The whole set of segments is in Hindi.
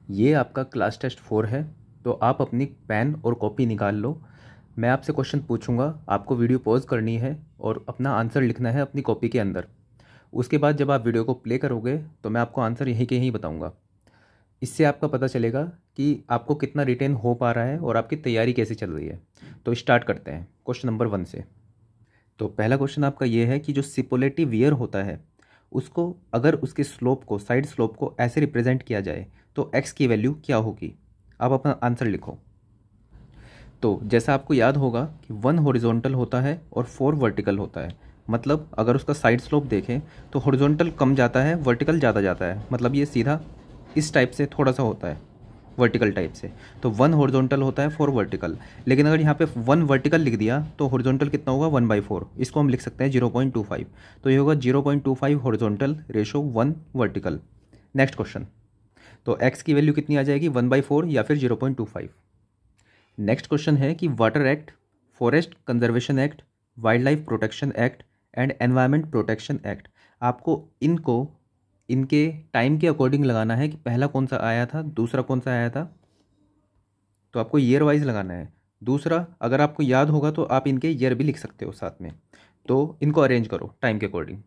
ये आपका क्लास टेस्ट 4 है। तो आप अपनी पेन और कॉपी निकाल लो। मैं आपसे क्वेश्चन पूछूंगा, आपको वीडियो पॉज करनी है और अपना आंसर लिखना है अपनी कॉपी के अंदर। उसके बाद जब आप वीडियो को प्ले करोगे तो मैं आपको आंसर यहीं के यहीं बताऊंगा। इससे आपका पता चलेगा कि आपको कितना रिटेन हो पा रहा है और आपकी तैयारी कैसे चल रही है। तो स्टार्ट करते हैं क्वेश्चन नंबर 1 से। तो पहला क्वेश्चन आपका ये है कि जो सिपोलेटिव वियर होता है उसको अगर उसके स्लोप को, साइड स्लोप को ऐसे रिप्रेजेंट किया जाए तो एक्स की वैल्यू क्या होगी। आप अपना आंसर लिखो। तो जैसा आपको याद होगा कि 1 हॉरिजॉन्टल होता है और 4 वर्टिकल होता है। मतलब अगर उसका साइड स्लोप देखें तो हॉरिजॉन्टल कम जाता है, वर्टिकल ज़्यादा जाता है। मतलब ये सीधा इस टाइप से थोड़ा सा होता है, वर्टिकल टाइप से। तो 1 हॉरिजॉन्टल होता है, 4 वर्टिकल। लेकिन अगर यहाँ पे 1 वर्टिकल लिख दिया तो हॉरिजॉन्टल कितना होगा, 1/4। इसको हम लिख सकते हैं 0.25। तो ये होगा 0.25 horizontal ratio 1 vertical. Next question. तो एक्स की वैल्यू कितनी आ जाएगी, 1/4 या फिर 0.25। नेक्स्ट क्वेश्चन है कि water act, forest conservation act, wild life protection act and environment protection act. आपको इनको इनके टाइम के अकॉर्डिंग लगाना है कि पहला कौन सा आया था, दूसरा कौन सा आया था। तो आपको ईयर वाइज लगाना है। दूसरा, अगर आपको याद होगा तो आप इनके ईयर भी लिख सकते हो साथ में। तो इनको अरेंज करो टाइम के अकॉर्डिंग।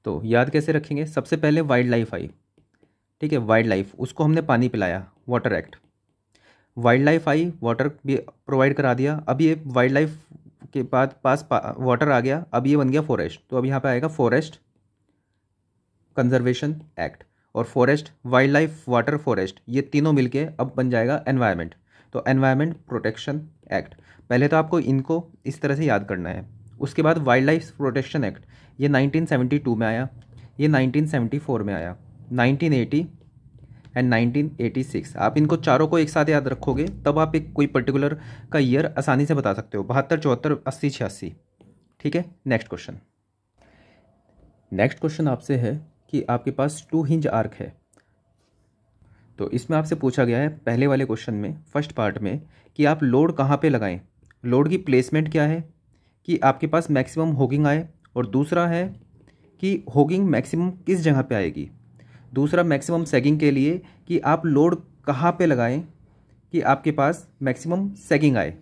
तो याद कैसे रखेंगे, सबसे पहले वाइल्ड लाइफ आई। ठीक है, वाइल्ड लाइफ, उसको हमने पानी पिलाया, water act. Wild life I, water भी प्रोवाइड करा दिया। अब ये वाइल्ड लाइफ के बाद वाटर आ गया, अब ये बन गया फॉरेस्ट। तो अब यहाँ पे आएगा फॉरेस्ट कंजर्वेशन एक्ट। और forest, wild life, water, forest, ये तीनों मिलके अब बन जाएगा एनवायरनमेंट। तो एनवायरनमेंट प्रोटेक्शन एक्ट। पहले तो आपको इनको इस तरह से याद करना है। उसके बाद वाइल्ड लाइफ प्रोटेक्शन एक्ट, ये 1972 में आया, ये 1974 में आया, 1980 एंड 1986। आप इनको चारों को एक साथ याद रखोगे तब आप एक कोई पर्टिकुलर का ईयर आसानी से बता सकते हो, 72, 74, 80, 86। ठीक है, नेक्स्ट क्वेश्चन। नेक्स्ट क्वेश्चन आपसे है कि आपके पास 2 हिंज आर्क है। तो इसमें आपसे पूछा गया है पहले वाले क्वेश्चन में, फर्स्ट पार्ट में, कि आप लोड कहाँ पे लगाएं। लोड की प्लेसमेंट क्या है कि आपके पास मैक्सिमम होगिंग आए, और दूसरा है कि होगिंग मैक्सिमम किस जगह पे आएगी। दूसरा, मैक्सिमम सैगिंग के लिए कि आप लोड कहाँ पे लगाएं कि आपके पास मैक्सिमम सैगिंग आए।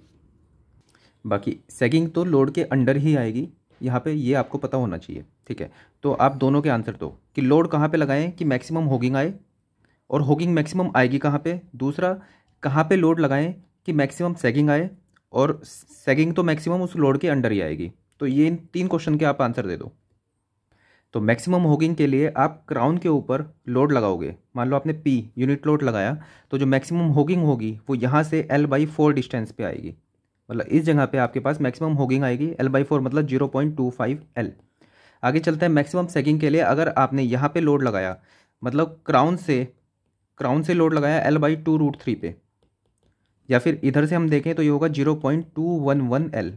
बाकी सैगिंग तो लोड के अंडर ही आएगी, यहाँ पे ये आपको पता होना चाहिए। ठीक है, तो आप दोनों के आंसर दो कि लोड कहाँ पे लगाएं कि मैक्सिमम होगिंग आए, और होगिंग मैक्सिमम आएगी कहाँ पे। दूसरा, कहाँ पे लोड लगाएं कि मैक्सिमम सैगिंग आए, और सैगिंग तो मैक्सिमम उस लोड के अंडर ही आएगी। तो ये इन 3 क्वेश्चन के आप आंसर दे दो। तो मैक्सिमम होगिंग के लिए आप क्राउन के ऊपर लोड लगाओगे। मान लो आपने पी यूनिट लोड लगाया, तो जो मैक्सिमम होगिंग होगी वो यहाँ से L/4 डिस्टेंस पे आएगी। मतलब इस जगह पे आपके पास मैक्सिमम होगिंग आएगी, L/4 मतलब 0.25 L। आगे चलते हैं मैक्सिमम सैगिंग के लिए। अगर आपने यहाँ पे लोड लगाया, मतलब क्राउन से लोड लगाया L/2√3 पे, या फिर इधर से हम देखें तो ये होगा 0.211 L।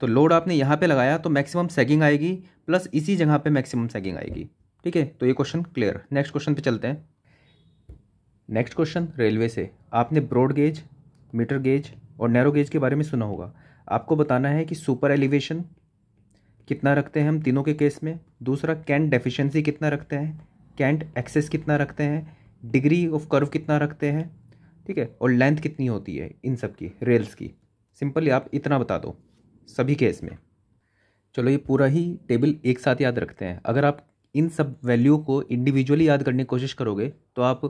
तो लोड आपने यहाँ पे लगाया तो मैक्सिमम सैगिंग आएगी, प्लस इसी जगह पे मैक्सिमम सैगिंग आएगी। ठीक है, तो ये क्वेश्चन क्लियर। नेक्स्ट क्वेश्चन पे चलते हैं। नेक्स्ट क्वेश्चन रेलवे से। आपने ब्रॉड गेज, मीटर गेज और नैरो गेज के बारे में सुना होगा। आपको बताना है कि सुपर एलिवेशन कितना रखते हैं हम तीनों के केस में। दूसरा, कैंट डेफिशिएंसी कितना रखते हैं, कैंट एक्सेस कितना रखते हैं, डिग्री ऑफ कर्व कितना रखते हैं। ठीक है, और लेंथ कितनी होती है इन सब की, रेल्स की। सिंपली आप इतना बता दो सभी केस में। चलो ये पूरा ही टेबल एक साथ याद रखते हैं। अगर आप इन सब वैल्यू को इंडिविजुअली याद करने की कोशिश करोगे तो आप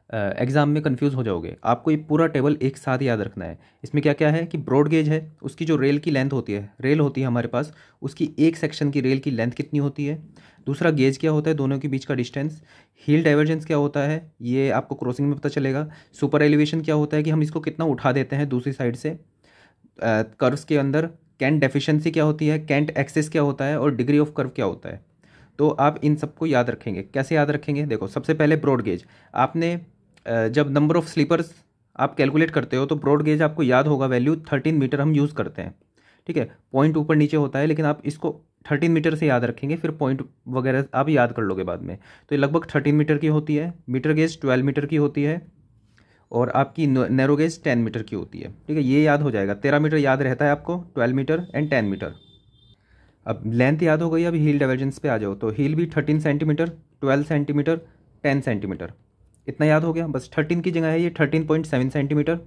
एग्ज़ाम में कंफ्यूज हो जाओगे। आपको ये पूरा टेबल एक साथ याद रखना है। इसमें क्या क्या है कि ब्रॉड गेज है, उसकी जो रेल की लेंथ होती है, रेल होती है हमारे पास, उसकी एक सेक्शन की रेल की लेंथ कितनी होती है। दूसरा, गेज क्या होता है, दोनों के बीच का डिस्टेंस। हील डाइवर्जेंस क्या होता है, ये आपको क्रॉसिंग में पता चलेगा। सुपर एलिवेशन क्या होता है कि हम इसको कितना उठा देते हैं दूसरी साइड से कर्व्स के अंदर। कैंट डेफिशिएंसी क्या होती है, कैंट एक्सेस क्या होता है, और डिग्री ऑफ कर्व क्या होता है। तो आप इन सबको याद रखेंगे। कैसे याद रखेंगे, देखो सबसे पहले ब्रॉड गेज। आपने जब नंबर ऑफ स्लीपर्स आप कैलकुलेट करते हो तो ब्रॉड गेज आपको याद होगा वैल्यू 13 मीटर हम यूज़ करते हैं। ठीक है, पॉइंट ऊपर नीचे होता है, लेकिन आप इसको 13 मीटर से याद रखेंगे, फिर पॉइंट वगैरह आप याद कर लोगे बाद में। तो ये लगभग 13 मीटर की होती है। मीटर गेज 12 मीटर की होती है, और आपकी नैरो गेज 10 मीटर की होती है। ठीक है, ये याद हो जाएगा। 13 मीटर याद रहता है आपको, 12 मीटर एंड 10 मीटर। अब लेंथ याद हो गई, अब हील डाइवर्जेंस पे आ जाओ। तो हील भी 13 सेंटीमीटर, 12 सेंटीमीटर, 10 सेंटीमीटर। इतना याद हो गया बस। 13 की जगह है ये 13.7 सेंटीमीटर,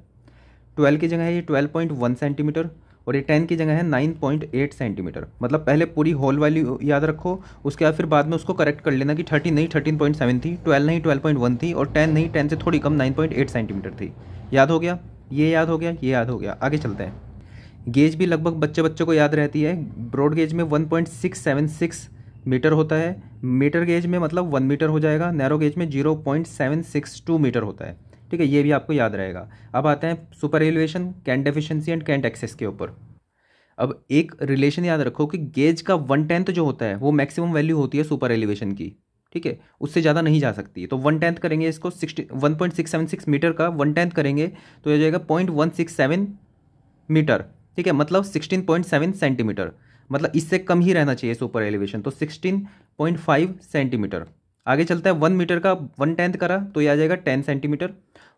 12 की जगह है ये 12.1 सेंटीमीटर, और ये 10 की जगह है 9.8 सेंटीमीटर। मतलब पहले पूरी होल वैल्यू याद रखो, उसके बाद फिर बाद में उसको करेक्ट कर लेना कि 13 नहीं 13.7 थी, 12 नहीं 12.1 थी, और 10 नहीं 10 से थोड़ी कम 9.8 सेंटीमीटर थी। याद हो गया, ये याद हो गया, ये याद हो गया। आगे चलते हैं। गेज भी लगभग बच्चे को याद रहती है। ब्रॉड गेज में 1.676 मीटर होता है, मीटर गेज में मतलब 1 मीटर हो जाएगा, नैरो गेज में 0.762 मीटर होता है। ठीक है, ये भी आपको याद रहेगा। अब आते हैं super elevation, cant deficiency and cant excess के ऊपर। अब एक रिलेशन याद रखो कि गेज का 1/10 जो होता है वो मैक्सिमम वैल्यू होती है सुपर एलिवेशन की। ठीक है, उससे ज़्यादा नहीं जा सकती। तो 1/10 करेंगे इसको, 1.676 मीटर का 1/10 करेंगे तो ये जाएगा 0.167 मीटर। ठीक है, मतलब 16.7 सेंटीमीटर। मतलब इससे कम ही रहना चाहिए सुपर एलिवेशन, तो 16.5 सेंटीमीटर। आगे चलता है, 1 मीटर का 1/10 करा तो ये आ जाएगा 10 सेंटीमीटर,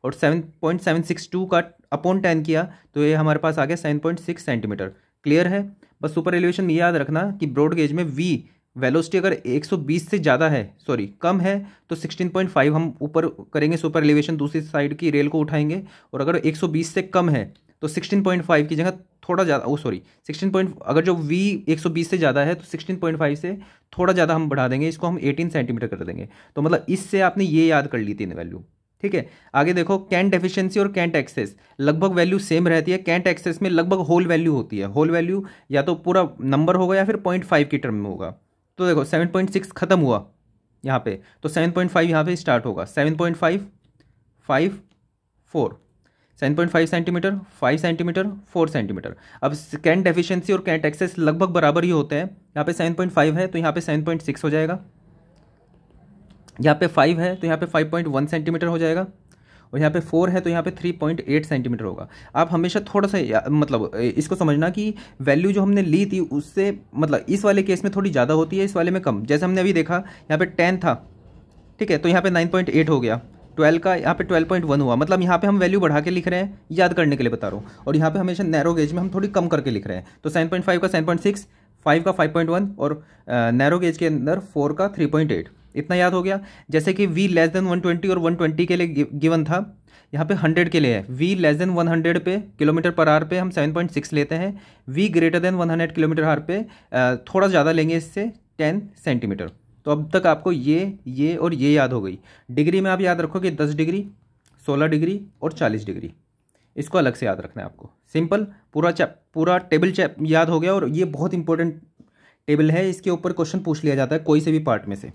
और 7.762 का अपॉन 10 किया तो ये हमारे पास आ गया 7.6 सेंटीमीटर। क्लियर है? बस सुपर एलिवेशन में याद रखना कि ब्रॉड गेज में वी वेलोसिटी अगर 120 से ज़्यादा है, सॉरी कम है, तो 16.5 हम ऊपर करेंगे सुपर एलिवेशन, दूसरी साइड की रेल को उठाएंगे। और अगर 120 से कम है तो 16.5 की जगह थोड़ा ज़्यादा, 16 अगर जो v 120 से ज़्यादा है तो 16.5 से थोड़ा ज़्यादा हम बढ़ा देंगे, इसको हम 18 सेंटीमीटर कर देंगे। तो मतलब इससे आपने ये याद कर ली 3 वैल्यू। ठीक है, आगे देखो, कैंट डेफिशिएंसी और कैंट एक्सेस लगभग वैल्यू सेम रहती है। कैंट एक्सेस में लगभग होल वैल्यू होती है। होल वैल्यू या तो पूरा नंबर होगा या फिर 0.5 की टर्म में होगा। तो देखो 7.6 खत्म हुआ यहाँ पे, तो 7.5 यहाँ पे स्टार्ट होगा। 7.5 5 4 7.5 सेंटीमीटर, 5 सेंटीमीटर, 4 सेंटीमीटर। अब कैंट डेफिशिएंसी और कैंट एक्सेस लगभग बराबर ही होते हैं। यहाँ पे 7.5 है तो यहाँ पे 7.6 हो जाएगा, यहाँ पे 5 है तो यहाँ पे 5.1 सेंटीमीटर हो जाएगा, और यहाँ पे 4 है तो यहाँ पे 3.8 सेंटीमीटर होगा। आप हमेशा थोड़ा सा मतलब इसको समझना कि वैल्यू जो हमने ली थी उससे मतलब इस वाले केस में थोड़ी ज़्यादा होती है, इस वाले में कम। जैसे हमने अभी देखा यहाँ पे 10 था, ठीक है, तो यहाँ पे 9.8 हो गया। 12 का यहाँ पे 12.1 हुआ। मतलब यहाँ पे हम वैल्यू बढ़ा के लिख रहे हैं, याद करने के लिए बता रहा हूँ। और यहाँ पे हमेशा नैरो गेज में हम थोड़ी कम करके लिख रहे हैं। तो 7.5 का 7.6, 5 का 5.1, और नैरो गेज के अंदर 4 का 3.8। इतना याद हो गया। जैसे कि v लेस देन 120 और 120 के लिए गिवन था, यहाँ पे 100 के लिए है। v लेस देन 100 पे किलोमीटर पर आवर पे हम 7.6 लेते हैं। v greater than 100 kilometre our पे थोड़ा ज़्यादा लेंगे, इससे 10 सेंटीमीटर। तो अब तक आपको ये और ये याद हो गई। डिग्री में आप याद रखो कि 10 डिग्री, 16 डिग्री और 40 डिग्री। इसको अलग से याद रखना है आपको। सिंपल, पूरा टेबल याद हो गया। और ये बहुत इंपॉर्टेंट टेबल है, इसके ऊपर क्वेश्चन पूछ लिया जाता है कोई से भी पार्ट में से।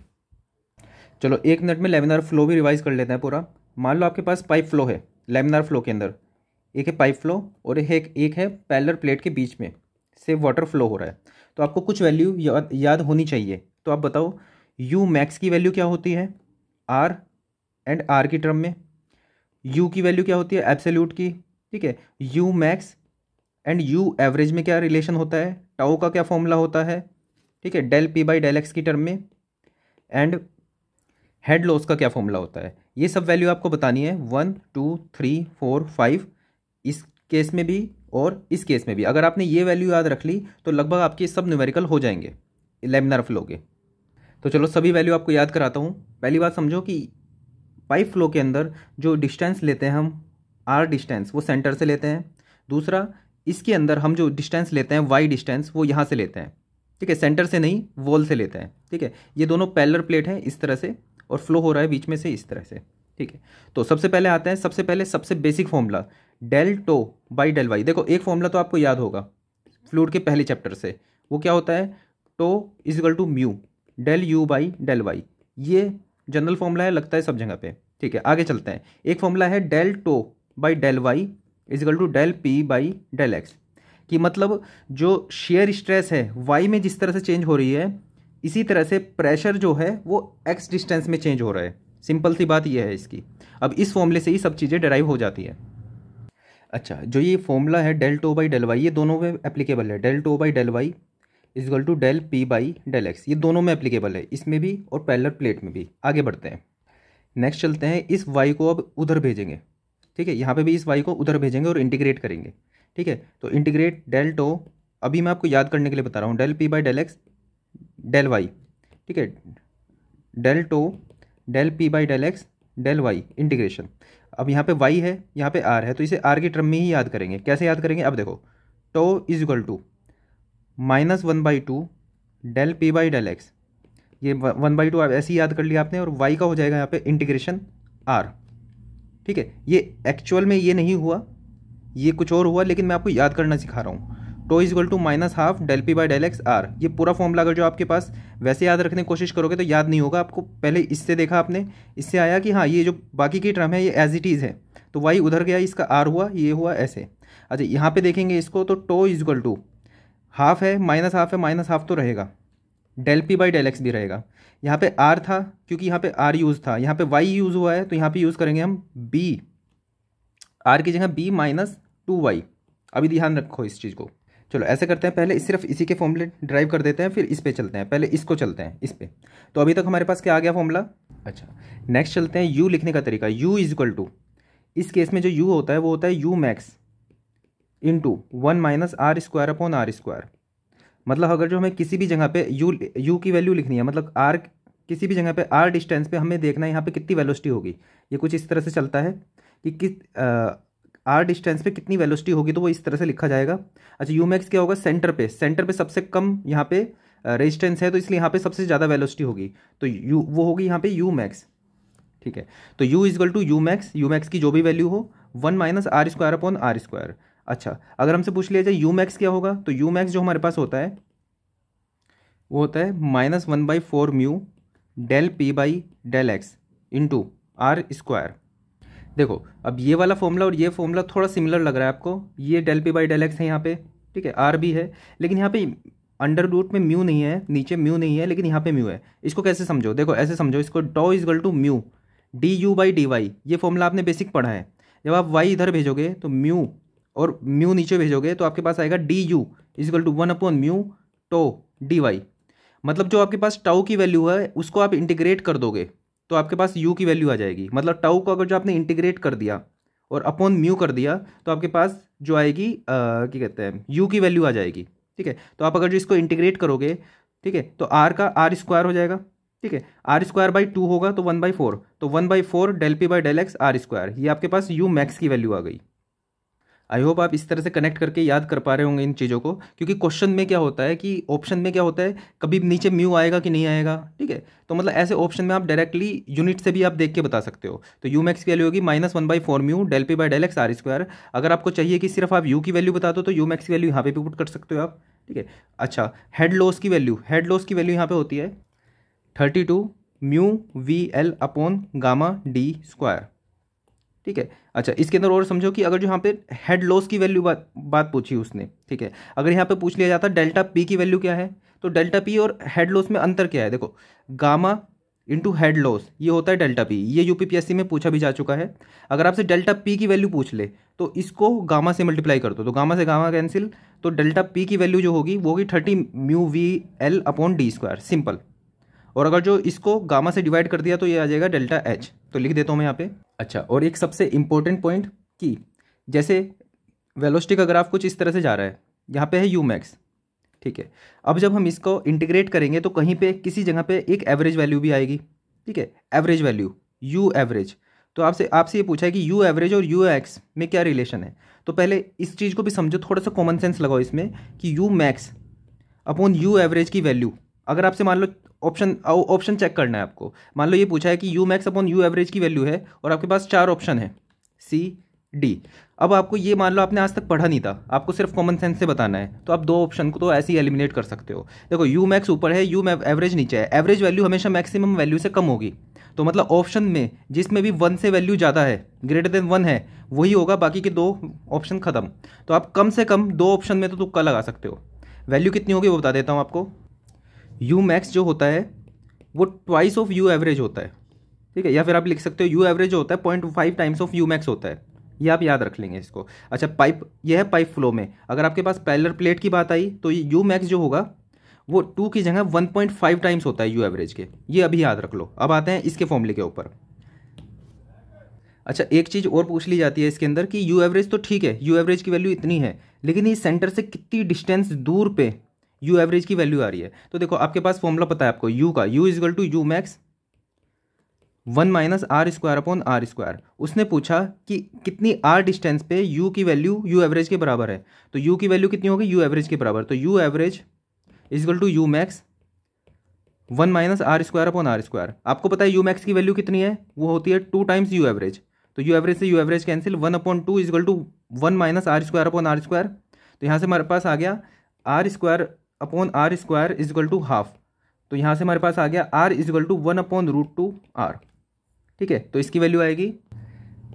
चलो 1 मिनट में लेमिनार फ्लो भी रिवाइज कर लेते हैं पूरा। मान लो आपके पास पाइप फ्लो है लेमिनार फ्लो के अंदर, एक है पाइप फ्लो और एक है पैरेलल प्लेट के बीच में से वाटर फ्लो हो रहा है। तो आपको कुछ वैल्यू याद होनी चाहिए। तो आप बताओ, यू मैक्स की वैल्यू क्या होती है आर एंड आर की टर्म में। यू की वैल्यू क्या होती है एब्सोल्यूट की। ठीक है, you max and you average में क्या रिलेशन होता है, टाउ का क्या फॉर्मूला होता है। ठीक है, del P by del x की टर्म में। एंड हेड लॉस का क्या फॉर्मूला होता है। ये सब वैल्यू आपको बतानी है 1 2 3 4 5, इस केस में भी और इस केस में भी। अगर आपने ये वैल्यू याद रख ली तो लगभग आपके सब न्यूमेरिकल हो जाएंगे लेमिनार फ्लो के। तो चलो सभी वैल्यू आपको याद कराता हूँ। पहली बात समझो कि पाइप फ्लो के अंदर जो डिस्टेंस लेते हैं हम, आर डिस्टेंस, वो सेंटर से लेते हैं। दूसरा, इसके अंदर हम जो डिस्टेंस लेते हैं वाई डिस्टेंस, वो यहाँ से लेते हैं। ठीक है, सेंटर से नहीं, वॉल से लेते हैं। ठीक है, ये दोनों पैरेलल प्लेट हैं इस तरह से, और फ्लो हो रहा है बीच में से इस तरह से। ठीक है, तो सबसे पहले आते हैं, सबसे basic formula del tau by del y. देखो एक फॉर्मूला तो आपको याद होगा फ्लूइड के पहले चैप्टर से, वो क्या होता है, tau is equal to mu del u by del y. ये जनरल फॉर्मूला है, लगता है सब जगह पे। ठीक है, आगे चलते हैं। एक फॉर्मूला है del tau by del y is equal to del P by del x, कि मतलब जो शेयर स्ट्रेस है वाई में जिस तरह से चेंज हो रही है, इसी तरह से प्रेशर जो है वो एक्स डिस्टेंस में चेंज हो रहा है। सिंपल सी बात ये है इसकी। अब इस फॉर्मूले से ही सब चीज़ें डिराइव हो जाती है। अच्छा, जो ये फॉर्मूला है del tau by del y, ये दोनों में एप्लीकेबल है। Del tau by del y is equal to del P by del x, ये दोनों में एप्लीकेबल है, इसमें भी और पैरेलल प्लेट में भी। आगे बढ़ते हैं, नेक्स्ट चलते हैं। इस वाई को अब उधर भेजेंगे। ठीक है, यहाँ पे भी इस वाई को उधर भेजेंगे और इंटीग्रेट करेंगे। ठीक है, तो इंटीग्रेट डेल टो, अभी मैं आपको याद करने के लिए बता रहा हूँ, del P by del x del y. ठीक है, del tau del P by del x del y integration. अब यहाँ पे y है, यहाँ पे r है, तो इसे r की टर्म में ही याद करेंगे। कैसे याद करेंगे, अब देखो tau is equal to -1/2 del P by del x, ये 1/2 ऐसे ही याद कर लिया आपने, और y का हो जाएगा यहाँ पे इंटीग्रेशन r। ठीक है, ये एक्चुअल में ये नहीं हुआ, ये कुछ और हुआ, लेकिन मैं आपको याद करना सिखा रहा हूँ। Tau is equal to -12 del P by del x r, ये पूरा फॉर्मूला अगर जो आपके पास वैसे याद रखने की कोशिश करोगे तो याद नहीं होगा आपको। पहले इससे देखा आपने, इससे आया कि हाँ ये जो बाकी की टर्म है ये एज इट इज़ है, तो वाई उधर गया, इसका आर हुआ, ये हुआ ऐसे। अच्छा यहाँ पे देखेंगे इसको, तो tau is equal to half है, -12 है, -12 तो रहेगा, del P by del x भी रहेगा। यहाँ पे आर था, क्योंकि यहाँ पे आर यूज़ था, यहाँ पे वाई यूज़ हुआ है, तो यहाँ पे यूज़ करेंगे हम बी, आर की जगह बी -2y। अभी ध्यान रखो इस चीज़ को। चलो ऐसे करते हैं, पहले सिर्फ इसी के फॉर्मूले ड्राइव कर देते हैं, फिर इस पे चलते हैं। पहले इसको चलते हैं इस पे। तो अभी तक हमारे पास क्या आ गया फॉर्मूला। अच्छा नेक्स्ट चलते हैं u लिखने का तरीका। u इज इक्वल टू, इस केस में जो u होता है वो होता है u मैक्स इंटू 1 - r²/r²। मतलब अगर जो हमें किसी भी जगह पे u की वैल्यू लिखनी है, मतलब r किसी भी जगह पे r डिस्टेंस पे हमें देखना है यहाँ पे कितनी वेलोसिटी होगी। ये कुछ इस तरह से चलता है कि r डिस्टेंस पे कितनी वेलोसिटी होगी, तो वो इस तरह से लिखा जाएगा। अच्छा u मैक्स क्या होगा, सेंटर पे सबसे कम यहाँ पे रेजिस्टेंस है, तो इसलिए यहाँ पे सबसे ज़्यादा वेलोसिटी होगी, तो u वो होगी यहाँ पे u मैक्स। ठीक है, तो u is equal to u max की जो भी वैल्यू हो 1 - r²/r²। अच्छा अगर हमसे पूछ लिया जाए u मैक्स क्या होगा, तो u मैक्स जो हमारे पास होता है वो होता है -1/4 mu del P by del x into r²। देखो अब ये वाला फॉर्मूला और ये फॉर्मूला थोड़ा सिमिलर लग रहा है आपको, ये del P by del x है यहाँ पे, ठीक है, आर भी है, लेकिन यहाँ पे अंडर रूट में म्यू नहीं है, नीचे म्यू नहीं है, लेकिन यहाँ पे म्यू है। इसको कैसे समझो, देखो ऐसे समझो इसको, tau is equal to mu d u by d y, ये फॉर्मूला आपने बेसिक पढ़ा है। जब आप वाई इधर भेजोगे तो म्यू, और म्यू नीचे भेजोगे तो आपके पास आएगा D U is equal to 1/म्यू टो डी वाई। मतलब जो आपके पास टाउ की वैल्यू है उसको आप इंटीग्रेट कर दोगे तो आपके पास u की वैल्यू आ जाएगी। मतलब टाउ को अगर जो आपने इंटीग्रेट कर दिया और अपॉन म्यू कर दिया तो आपके पास जो आएगी क्या कहते हैं u की वैल्यू आ जाएगी। ठीक है, तो आप अगर जो इसको इंटीग्रेट करोगे, ठीक है, तो r का r² हो जाएगा। ठीक है, r²/2 होगा तो 1/4, तो 1/4 del P by del x r², ये आपके पास u मैक्स की वैल्यू आ गई। आई होप आप इस तरह से कनेक्ट करके याद कर पा रहे होंगे इन चीज़ों को, क्योंकि क्वेश्चन में क्या होता है कि ऑप्शन में क्या होता है कभी नीचे म्यू आएगा कि नहीं आएगा। ठीक है, तो मतलब ऐसे ऑप्शन में आप डायरेक्टली यूनिट से भी आप देख के बता सकते हो। तो यू मैक्स की वैल्यू होगी -1/4 mu del P by del x r²। अगर आपको चाहिए कि सिर्फ आप यू की वैल्यू बता दो तो यू मैक्स की वैल्यू यहाँ पे भी पुट कर सकते हो आप। ठीक है, अच्छा हेड लॉस की वैल्यू यहाँ पे होती है 32 mu V L upon gamma d²। ठीक है, अच्छा इसके अंदर और समझो कि अगर जो यहाँ पे हेड लॉस की वैल्यू बात पूछी उसने, ठीक है, अगर यहाँ पे पूछ लिया जाता डेल्टा पी की वैल्यू क्या है, तो डेल्टा पी और हेड लॉस में अंतर क्या है, देखो गामा इंटू हेड लॉस ये होता है डेल्टा पी, ये यूपीपीएससी में पूछा भी जा चुका है। अगर आपसे डेल्टा पी की वैल्यू पूछ ले तो इसको गामा से मल्टीप्लाई कर दो, तो गामा से गामा कैंसिल, तो डेल्टा पी की वैल्यू जो होगी वो होगी 30 mu V L upon d², simple. और अगर जो इसको गामा से डिवाइड कर दिया तो ये आ जाएगा डेल्टा एच, तो लिख देता हूँ मैं यहाँ पे। अच्छा और एक सबसे इंपॉर्टेंट पॉइंट कि जैसे वेलोसिटी का ग्राफ कुछ इस तरह से जा रहा है, यहाँ पे है यू मैक्स। ठीक है, अब जब हम इसको इंटीग्रेट करेंगे तो कहीं पे किसी जगह पे एक एवरेज वैल्यू भी आएगी। ठीक है, एवरेज वैल्यू यू एवरेज, तो आपसे ये पूछा है कि यू एवरेज और यू एक्स में क्या रिलेशन है। तो पहले इस चीज़ को भी समझो, थोड़ा सा कॉमन सेंस लगाओ इसमें कि you max upon you average की वैल्यू, अगर आपसे मान लो ऑप्शन चेक करना है आपको, मान लो ये पूछा है कि you max upon you average की वैल्यू है और आपके पास 4 ऑप्शन है सी डी। अब आपको ये मान लो आपने आज तक पढ़ा नहीं था, आपको सिर्फ कॉमन सेंस से बताना है, तो आप 2 ऑप्शन को तो ऐसे ही एलिमिनेट कर सकते हो। देखो यू मैक्स ऊपर है, यू एवरेज नीचे है, एवरेज वैल्यू हमेशा मैक्सिमम वैल्यू से कम होगी, तो मतलब ऑप्शन में जिसमें भी 1 से वैल्यू ज़्यादा है, ग्रेटर देन 1 है, वही होगा, बाकी के 2 ऑप्शन खत्म। तो आप कम से कम 2 ऑप्शन में तो तुक्का लगा सकते हो। वैल्यू कितनी होगी वो बता देता हूँ आपको। यू मैक्स जो होता है वो ट्वाइस ऑफ यू एवरेज होता है। ठीक है, या फिर आप लिख सकते हो यू एवरेज जो होता है 0.5 टाइम्स ऑफ यू मैक्स होता है, ये आप याद रख लेंगे इसको। अच्छा ये है पाइप फ्लो में, अगर आपके पास पैरेलल प्लेट की बात आई तो यू मैक्स जो होगा वो 2 की जगह 1.5 टाइम्स होता है यू एवरेज के, ये अभी याद रख लो। अब आते हैं इसके फॉर्मूले के ऊपर। अच्छा एक चीज़ और पूछ ली जाती है इसके अंदर कि यू एवरेज तो ठीक है, यू एवरेज की वैल्यू इतनी है, लेकिन ये सेंटर से कितनी डिस्टेंस दूर पे यू एवरेज की वैल्यू आ रही है। तो देखो आपके पास फॉर्मूला पता है आपको यू का, u is equal to u max 1 minus r square upon r square. उसने पूछा कि कितनी आर डिस्टेंस पे यू की वैल्यू यू एवरेज के बराबर है, तो यू की वैल्यू कितनी होगी, यू एवरेज के बराबर, तो u average is equal to u max 1 minus r square upon r square. आपको पता है यू मैक्स की वैल्यू कितनी है, वो होती है 2 टाइम्स यू एवरेज, तो यू एवरेज से u average cancel, 1/2 is equal to 1 minus r square upon r square. तो यहाँ से हमारे पास आ गया r square upon r square is equal to half, तो यहाँ से हमारे पास आ गया आर इजकल टू 1/√2 आर। ठीक है, तो इसकी वैल्यू आएगी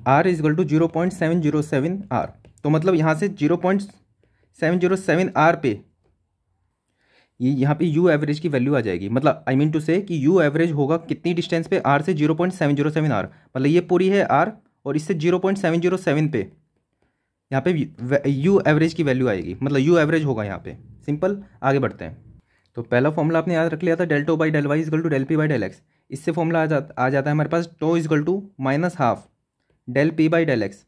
आर इजकल टू 0.707 आर। तो मतलब यहाँ से 0.707 आर पे ये यहाँ पे यू एवरेज की वैल्यू आ जाएगी, मतलब आई मीन टू से कि यू एवरेज होगा कितनी डिस्टेंस पे, आर से 0.707 आर, मतलब ये पूरी है आर और इससे 0.707 पे यहाँ पे यू एवरेज की वैल्यू आएगी, मतलब यू एवरेज होगा यहाँ पे। सिंपल, आगे बढ़ते हैं। तो पहला फॉर्मूला आपने याद रख लिया था, del tau by del Y is equal to del P by del X. इससे फॉर्मूला आ जाता है हमारे पास tau is equal to minus half del P by del X,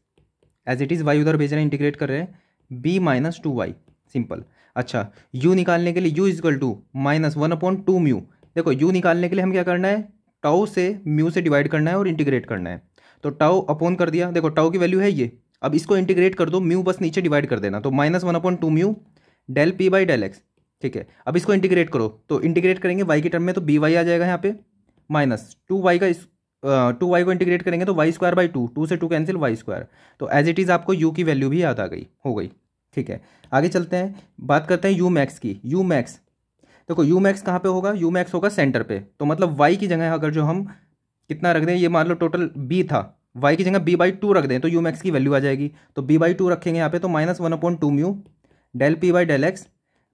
as it is Y उधर भेज रहे हैं, इंटीग्रेट कर रहे हैं, बी माइनस 2y। सिंपल। अच्छा, u निकालने के लिए u is equal to minus 1/2 mu. देखो u निकालने के लिए हम क्या करना है, टाउ से म्यू से डिवाइड करना है और इंटीग्रेट करना है। तो टाउ अपॉन कर दिया, देखो टाउ की वैल्यू है ये, अब इसको इंटीग्रेट कर दो, म्यू बस नीचे डिवाइड कर देना, तो minus 1/2 mu del P by del x. ठीक है, अब इसको इंटीग्रेट करो, तो इंटीग्रेट करेंगे y की टर्म में, तो बी वाई आ जाएगा यहाँ पे, माइनस 2y का 2y को इंटीग्रेट करेंगे तो वाई स्क्वायर बाई 2, 2 से 2 कैंसिल वाई स्क्वायर। तो एज इट इज़ आपको u की वैल्यू भी याद आ गई, हो गई। ठीक है, आगे चलते हैं, बात करते हैं यू मैक्स की। यू मैक्स, देखो यू मैक्स कहाँ पे होगा, यू मैक्स होगा सेंटर पे, तो मतलब y की जगह अगर जो हम कितना रख दें, ये मान लो टोटल b था, y की जगह b/2 रख दें तो यू मैक्स की वैल्यू आ जाएगी। तो b/2 रखेंगे यहाँ पे, तो minus 1/2 mu del p by del x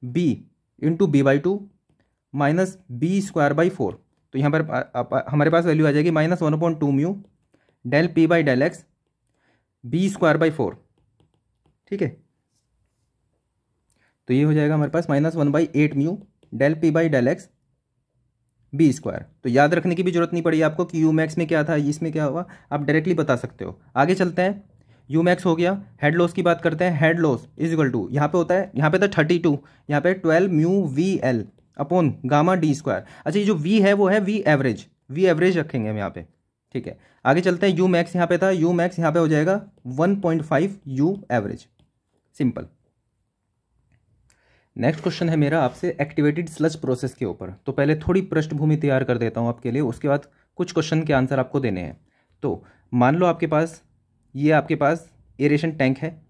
b into b/2 minus b square by 4। तो यहाँ पर हमारे पास वैल्यू आ जाएगी minus 1/2 mu del p by del x b square by 4। ठीक है, तो ये हो जाएगा हमारे पास minus 1/8 mu del P by del x b square. तो याद रखने की भी जरूरत नहीं पड़ी आपको कि यू मैक्स में क्या था, इसमें क्या होगा, आप डायरेक्टली बता सकते हो। आगे चलते हैं, यू मैक्स हो गया, हेड लॉस की बात करते हैं। Head loss is equal to, यहाँ पे होता है, यहाँ पे था 32, यहाँ पे 12 mu V L upon gamma D square. अच्छा, ये जो वी है वो है वी एवरेज, वी एवरेज रखेंगे हम यहाँ पे। ठीक है, आगे चलते हैं, यू मैक्स यहाँ पे था, यू मैक्स यहाँ पे हो जाएगा 1.5 you average. Simple. Next question है मेरा आपसे एक्टिवेटेड स्लज प्रोसेस के ऊपर। तो पहले थोड़ी पृष्ठभूमि तैयार कर देता हूँ आपके लिए, उसके बाद कुछ क्वेश्चन के आंसर आपको देने हैं। तो मान लो आपके पास एरेशन टैंक है,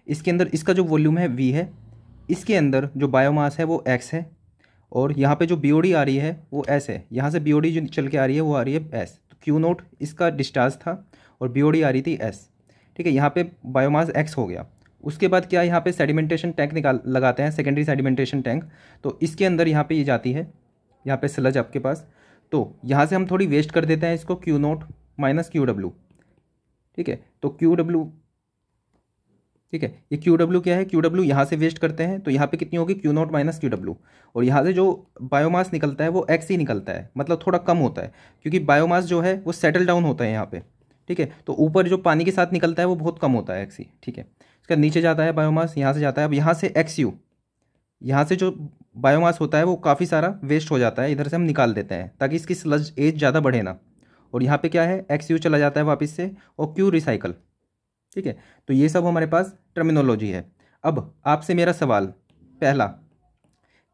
इसके अंदर इसका जो वॉल्यूम है v है, इसके अंदर जो बायोमास है वो x है, और यहाँ पे जो BOD आ रही है वो s है, यहाँ से BOD जो चल के आ रही है वो आ रही है s। तो Q0 इसका डिस्चार्ज था और BOD आ रही थी s। ठीक है, यहाँ पे बायोमास x हो गया। उसके बाद क्या, यहाँ पे सेडिमेंटेशन टैंक लगाते हैं, सेकेंडरी सेडिमेंटेशन टैंक। तो इसके अंदर यहाँ पे ये जाती है, यहाँ पे स्लज आपके पास, तो यहाँ से हम थोड़ी वेस्ट कर देते हैं इसको, Q0 माइनस QW। ठीक है, तो QW, ठीक है, ये QW क्या है, QW यहाँ से वेस्ट करते हैं, तो यहाँ पे कितनी होगी, Q0 माइनस QW, और यहाँ से जो बायोमास निकलता है वो x ही निकलता है, मतलब थोड़ा कम होता है, क्योंकि बायोमास जो है वो सेटल डाउन होता है यहाँ पे। ठीक है, तो ऊपर जो पानी के साथ निकलता है वो बहुत कम होता है x ही। ठीक है, इसका नीचे जाता है बायोमास, यहाँ से जाता है, अब यहाँ से XU, यहाँ से जो बायोमास होता है वो काफ़ी सारा वेस्ट हो जाता है, इधर से हम निकाल देते हैं ताकि इसकी स्लज एज ज़्यादा बढ़े ना, और यहाँ पे क्या है, XU चला जाता है वापस से, और Q रिसाइकल। ठीक है, तो ये सब हमारे पास टर्मिनोलॉजी है। अब आपसे मेरा सवाल पहला,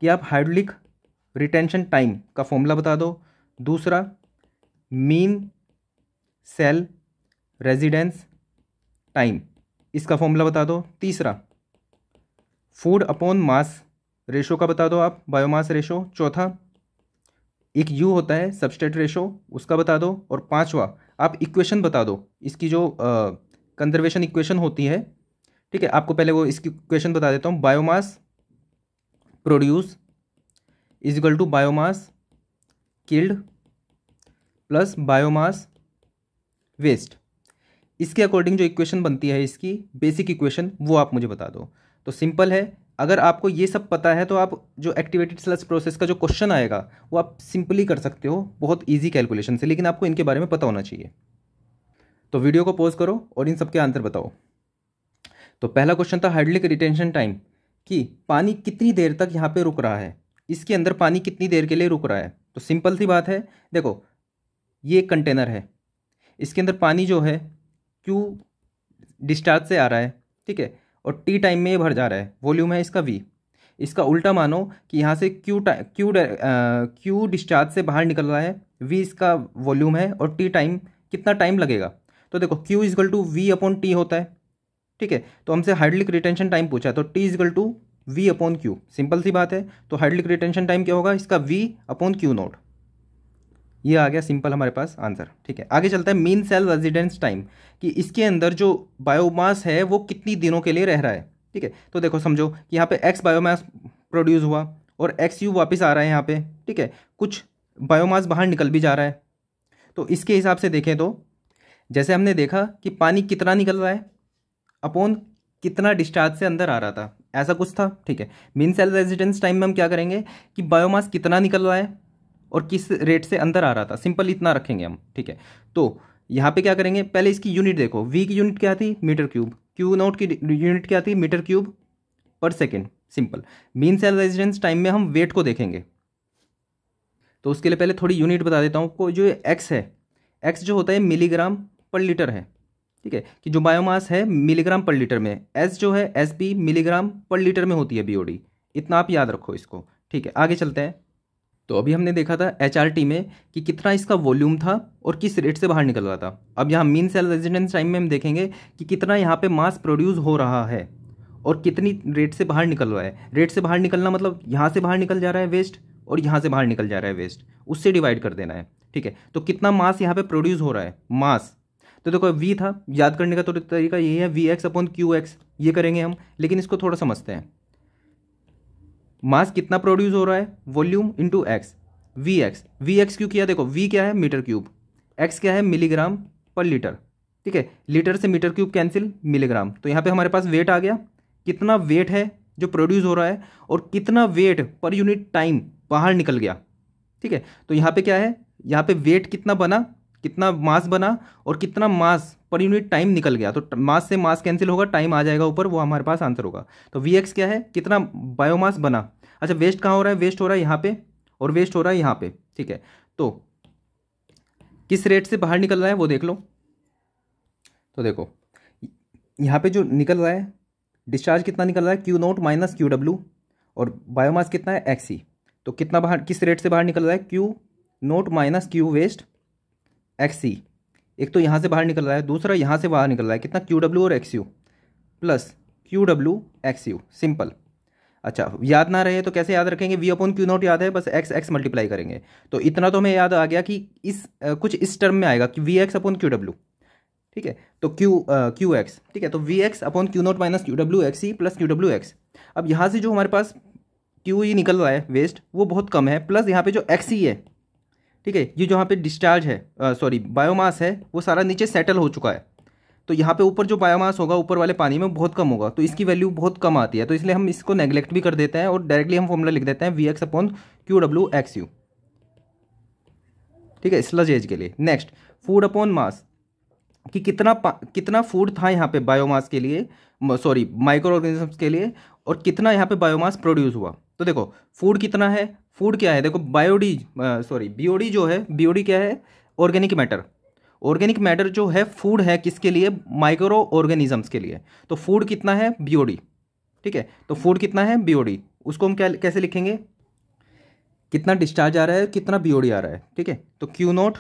कि आप हाइड्रोलिक रिटेंशन टाइम का फॉर्मूला बता दो। दूसरा, मीन सेल रेजिडेंस टाइम, इसका फॉर्मूला बता दो। तीसरा, फूड अपॉन मास रेशो का बता दो आप, बायोमास रेशो। चौथा, एक यू होता है सबस्ट्रेट रेशो, उसका बता दो। और पांचवा, आप इक्वेशन बता दो, इसकी जो कंजर्वेशन इक्वेशन होती है। ठीक है, आपको पहले वो इसकी इक्वेशन बता देता हूँ। Biomass produce is equal to biomass killed plus biomass waste. इसके अकॉर्डिंग जो इक्वेशन बनती है, इसकी बेसिक इक्वेशन, वो आप मुझे बता दो। तो सिंपल है, अगर आपको ये सब पता है तो आप जो एक्टिवेटेड स्लज प्रोसेस का जो क्वेश्चन आएगा वो आप सिंपली कर सकते हो, बहुत इजी कैलकुलेशन से, लेकिन आपको इनके बारे में पता होना चाहिए। तो वीडियो को पॉज करो और इन सबके आंसर बताओ। तो पहला क्वेश्चन था हाइड्रोलिक रिटेंशन टाइम, कि पानी कितनी देर तक यहाँ पे रुक रहा है, इसके अंदर पानी कितनी देर के लिए रुक रहा है। तो सिंपल सी बात है, देखो ये कंटेनर है, इसके अंदर पानी जो है Q डिस्चार्ज से आ रहा है, ठीक है, और T टाइम में ये भर जा रहा है, वॉल्यूम है इसका V। इसका उल्टा मानो कि यहाँ से Q डिस्चार्ज से बाहर निकल रहा है, V इसका वॉल्यूम है और T टाइम, कितना टाइम लगेगा। तो देखो Q is equal to V upon T होता है, ठीक है। तो हमसे हाइड्रोलिक रिटेंशन टाइम पूछा है, तो T is equal to V upon Q, simple सी बात है। तो हाइड्रोलिक रिटेंशन टाइम क्या होगा इसका, V अपॉन Q नोट। ये आ गया सिंपल हमारे पास आंसर, ठीक है। आगे चलता है मीन सेल रेजिडेंस टाइम, कि इसके अंदर जो बायोमास है वो कितनी दिनों के लिए रह रहा है, ठीक है। तो देखो समझो कि यहाँ पे X बायोमास प्रोड्यूस हुआ और XU वापस आ रहा है यहाँ पे, ठीक है। कुछ बायोमास बाहर निकल भी जा रहा है। तो इसके हिसाब से देखें तो जैसे हमने देखा कि पानी कितना निकल रहा है अपॉन कितना डिस्चार्ज से अंदर आ रहा था, ऐसा कुछ था, ठीक है। मीन सेल रेजिडेंस टाइम में हम क्या करेंगे कि बायोमास कितना निकल रहा है और किस रेट से अंदर आ रहा था, सिंपल इतना रखेंगे हम, ठीक है। तो यहाँ पे क्या करेंगे, पहले इसकी यूनिट देखो, V की यूनिट क्या थी, मीटर क्यूब, Q नोट की यूनिट क्या थी, metre cube per second, simple. Mean cell residence time में हम वेट को देखेंगे, तो उसके लिए पहले थोड़ी यूनिट बता देता हूँ आपको। जो X है, X जो होता है मिलीग्राम पर लीटर है, ठीक है, कि जो बायोमास है मिलीग्राम पर लीटर में, S जो है SP मिलीग्राम पर लीटर में होती है BOD, इतना आप याद रखो इसको, ठीक है। आगे चलते हैं। तो अभी हमने देखा था HRT में कि कितना इसका वॉल्यूम था और किस रेट से बाहर निकल रहा था। अब यहाँ मीन सेल रेजिडेंस टाइम में हम देखेंगे कि कितना यहाँ पे मास प्रोड्यूस हो रहा है और कितनी रेट से बाहर निकल रहा है। रेट से बाहर निकलना मतलब यहाँ से बाहर निकल जा रहा है वेस्ट और यहाँ से बाहर निकल जा रहा है वेस्ट, उससे डिवाइड कर देना है, ठीक है। तो कितना मास यहाँ पे प्रोड्यूस हो रहा है, मास, तो देखो V था, याद करने का तो तरीका यही है, VX अपॉन QX, ये करेंगे हम। लेकिन इसको थोड़ा समझते हैं, मास कितना प्रोड्यूस हो रहा है, वॉल्यूम इंटू एक्स, VX क्यों किया, देखो V क्या है मीटर क्यूब, X क्या है मिलीग्राम पर लीटर, ठीक है। लीटर से मीटर क्यूब कैंसिल, मिलीग्राम, तो यहाँ पे हमारे पास वेट आ गया, कितना वेट है जो प्रोड्यूस हो रहा है और कितना वेट पर यूनिट टाइम बाहर निकल गया, ठीक है। तो यहाँ पे क्या है, यहाँ पे वेट कितना बना, कितना मास बना और कितना मास पर यूनिट टाइम निकल गया। तो मास से मास कैंसिल होगा, टाइम आ जाएगा ऊपर, वो हमारे पास आंसर होगा। तो VX क्या है, कितना बायोमास बना। अच्छा, वेस्ट कहाँ हो रहा है, वेस्ट हो रहा है यहाँ पे और वेस्ट हो रहा है यहाँ पे, ठीक है। तो किस रेट से बाहर निकल रहा है वो देख लो। तो देखो यहाँ पे जो निकल रहा है डिस्चार्ज कितना निकल रहा है, Q नोट माइनस QW, और बायोमास कितना है XC। तो कितना बाहर, किस रेट से बाहर निकल रहा है, Q naught minus Q waste XC। एक तो यहाँ से बाहर निकल रहा है, दूसरा यहाँ से बाहर निकल रहा है, कितना QW और XU plus QW XU, simple. अच्छा, याद ना रहे तो कैसे याद रखेंगे, V अपॉन Q नोट याद है, बस X मल्टीप्लाई करेंगे। तो इतना तो हमें याद आ गया कि इस कुछ इस टर्म में आएगा कि VX अपॉन QW, ठीक है। तो QX, ठीक है। तो VX upon Q naught minus QW XC plus QWX। अब यहाँ से जो हमारे पास QE निकल रहा है वेस्ट, वो बहुत कम है, प्लस यहाँ पे जो XE है, ठीक है, ये जो यहाँ पे डिस्चार्ज है, सॉरी बायोमास है, वो सारा नीचे सेटल हो चुका है। तो यहाँ पे ऊपर जो बायोमास होगा ऊपर वाले पानी में बहुत कम होगा, तो इसकी वैल्यू बहुत कम आती है, तो इसलिए हम इसको नेग्लेक्ट भी कर देते हैं और डायरेक्टली हम फॉर्मूला लिख देते हैं VX अपॉन QW XU, ठीक है, स्लज एज के लिए। नेक्स्ट, फूड अपॉन मास, कि कितना फूड था यहाँ पे बायोमास के लिए, सॉरी माइक्रो ऑर्गेनिजम्स के लिए, और कितना यहाँ पे बायोमास प्रोड्यूस हुआ। तो देखो फूड कितना है, फूड क्या है, देखो BOD जो है, BOD क्या है, ऑर्गेनिक मैटर। ऑर्गेनिक मैटर जो है फूड है किसके लिए, माइक्रो ऑर्गेनिजम्स के लिए। तो फूड कितना है BOD, ठीक है। तो फूड कितना है BOD, उसको हम कैसे लिखेंगे, कितना डिस्चार्ज आ रहा है, कितना BOD आ रहा है, ठीक है। तो Q note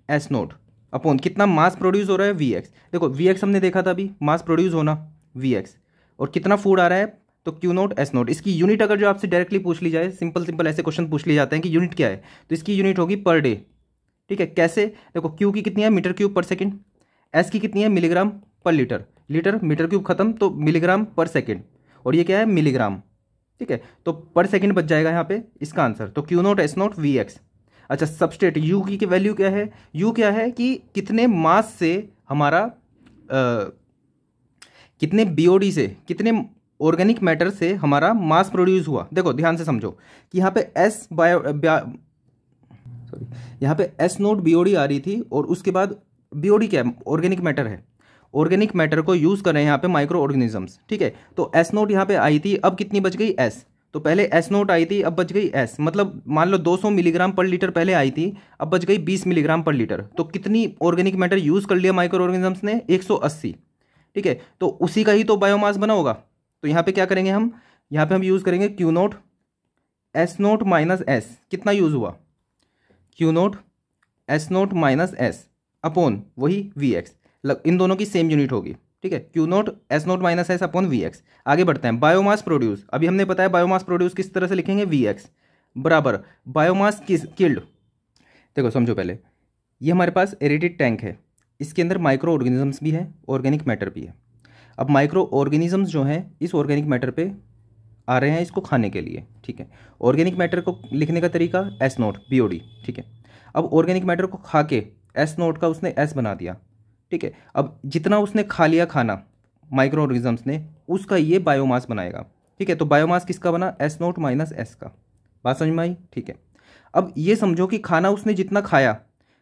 S naught upon कितना मास प्रोड्यूस हो रहा है VX। देखो VX हमने देखा था अभी, मास प्रोड्यूस होना VX, और कितना फूड आ रहा है तो Q नोट S नोट। इसकी यूनिट अगर जो आपसे डायरेक्टली पूछ ली जाए, सिंपल ऐसे क्वेश्चन पूछ लिए जाते हैं कि यूनिट क्या है, तो इसकी यूनिट होगी पर डे, ठीक है। कैसे, देखो Q की कितनी है, metre cube per second, S की कितनी है, मिलीग्राम पर लीटर, लीटर मीटर क्यूब खत्म, तो मिलीग्राम पर सेकेंड, और ये क्या है मिलीग्राम, ठीक है। तो पर सेकेंड बच जाएगा यहाँ पे इसका आंसर। तो Q note S note VX। अच्छा, सबस्टेट U की वैल्यू क्या है, U क्या है कि कितने मास से हमारा कितने BOD से, कितने ऑर्गेनिक मैटर से हमारा मास प्रोड्यूस हुआ। देखो ध्यान से समझो कि यहाँ पे यहाँ पे S नोट BOD आ रही थी, और उसके बाद BOD क्या है, ऑर्गेनिक मैटर है, ऑर्गेनिक मैटर को यूज कर रहे हैं यहाँ पे माइक्रो ऑर्गेनिजम्स, ठीक है। तो S नोट यहाँ पे आई थी, अब कितनी बच गई S, तो पहले एस नोट आई थी, अब बच गई एस, मतलब मान लो 200 मिलीग्राम पर लीटर पहले आई थी, अब बच गई 20 मिलीग्राम पर लीटर। तो कितनी ऑर्गेनिक मैटर यूज़ कर लिया माइक्रो ऑर्गेनिजम्स ने? 180। ठीक है, तो उसी का ही तो बायोमास बना होगा। तो यहाँ पे क्या करेंगे हम, यहाँ पे हम यूज़ करेंगे Q naught S naught minus S. कितना यूज़ हुआ? Q naught S naught minus S upon वही वी एक्स, इन दोनों की सेम यूनिट होगी। ठीक है, Q naught S naught minus S upon V X. आगे बढ़ते हैं, बायोमास प्रोड्यूस। अभी हमने बताया बायोमास प्रोड्यूस किस तरह से लिखेंगे, वी एक्स बराबर बायोमास किस किल्ड। देखो समझो पहले, ये हमारे पास एरेटेड टैंक है, इसके अंदर माइक्रो ऑर्गेनिजम्स भी है, ऑर्गेनिक मैटर भी है। अब माइक्रो ऑर्गेनिजम्स जो हैं इस ऑर्गेनिक मैटर पे आ रहे हैं इसको खाने के लिए। ठीक है, ऑर्गेनिक मैटर को लिखने का तरीका S naught B O D. ठीक है, अब ऑर्गेनिक मैटर को खा के एस नोट का उसने एस बना दिया। ठीक है, अब जितना उसने खा लिया खाना माइक्रो ऑर्गेनिजम्स ने, उसका ये बायोमास बनाएगा। ठीक है, तो बायोमास किसका बना? एस नोट माइनस एस का। बात समझ में आई? ठीक है, अब ये समझो कि खाना उसने जितना खाया,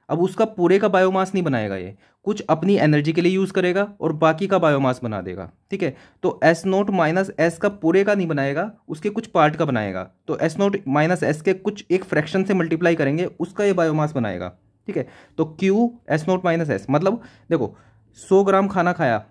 अब उसका पूरे का बायोमास नहीं बनाएगा, ये कुछ अपनी एनर्जी के लिए यूज़ करेगा और बाकी का बायोमास बना देगा। ठीक है, तो एस नोट माइनस एस का पूरे का नहीं बनाएगा, उसके कुछ पार्ट का बनाएगा। तो एस नोट माइनस एस के कुछ एक फ्रैक्शन से मल्टीप्लाई करेंगे, उसका ये बायोमास बनाएगा। ठीक है, तो Q S naught minus S, मतलब देखो 100 ग्राम खाना खाया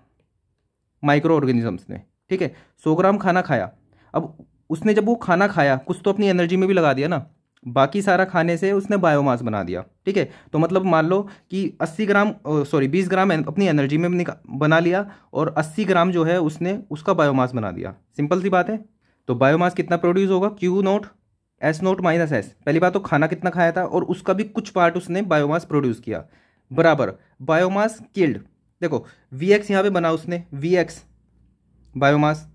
माइक्रो ऑर्गेनिजम्स ने। ठीक है, 100 ग्राम खाना खाया, अब उसने जब वो खाना खाया कुछ तो अपनी एनर्जी में भी लगा दिया ना, बाकी सारा खाने से उसने बायोमास बना दिया। ठीक है, तो मतलब मान लो कि 80 ग्राम 20 ग्राम अपनी एनर्जी में बना लिया और 80 ग्राम जो है उसने उसका बायोमास बना दिया। सिंपल सी बात है। तो बायोमास कितना प्रोड्यूस होगा? Q naught S naught minus S. पहली बात तो खाना कितना खाया था और उसका भी कुछ पार्ट उसने बायोमास प्रोड्यूस किया, बराबर बायोमास किल्ड। देखो वी एक्स यहाँ पे बना उसने, V X biomass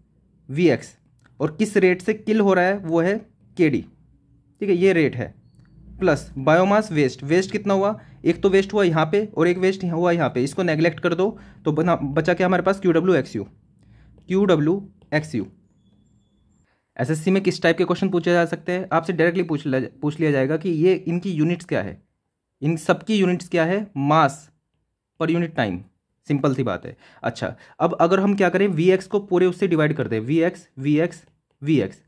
V X, और किस रेट से किल हो रहा है वो है के डी। ठीक है, ये रेट है, प्लस बायोमास वेस्ट। वेस्ट कितना हुआ? एक तो वेस्ट हुआ यहाँ पे और एक वेस्ट हुआ यहाँ पे, इसको नेग्लेक्ट कर दो तो बचा क्या हमारे पास? Q W X U. Q W X U. SSC में किस टाइप के क्वेश्चन पूछे जा सकते हैं? आपसे डायरेक्टली पूछ लिया जाएगा कि ये इनकी यूनिट्स क्या है, इन सबकी यूनिट्स क्या है? मास पर यूनिट टाइम। सिंपल सी बात है। अच्छा, अब अगर हम क्या करें, वी एक्स को पूरे उससे डिवाइड कर दें, V X V X V X,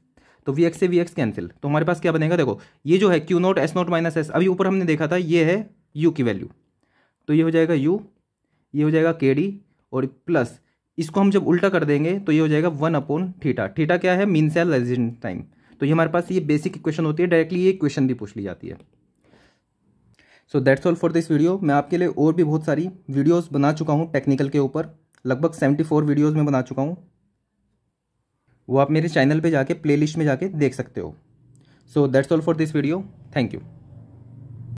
तो वी एक्स से वी एक्स कैंसिल, तो हमारे पास क्या बनेगा? देखो ये जो है Q naught S naught minus S, अभी ऊपर हमने देखा था ये है यू की वैल्यू, तो ये हो जाएगा यू, ये हो जाएगा के डी, और प्लस इसको हम जब उल्टा कर देंगे तो ये हो जाएगा 1 अपॉन थीटा। थीटा क्या है? Mean cell residence time. तो ये हमारे पास ये बेसिक इक्वेशन होती है, डायरेक्टली ये इक्वेशन भी पूछ ली जाती है। So that's all for this video. मैं आपके लिए और भी बहुत सारी वीडियोस बना चुका हूँ टेक्निकल के ऊपर, लगभग 74 वीडियोस में बना चुका हूँ, वो आप मेरे चैनल पे जाके प्लेलिस्ट में जाके देख सकते हो। So that's all for this video, thank you.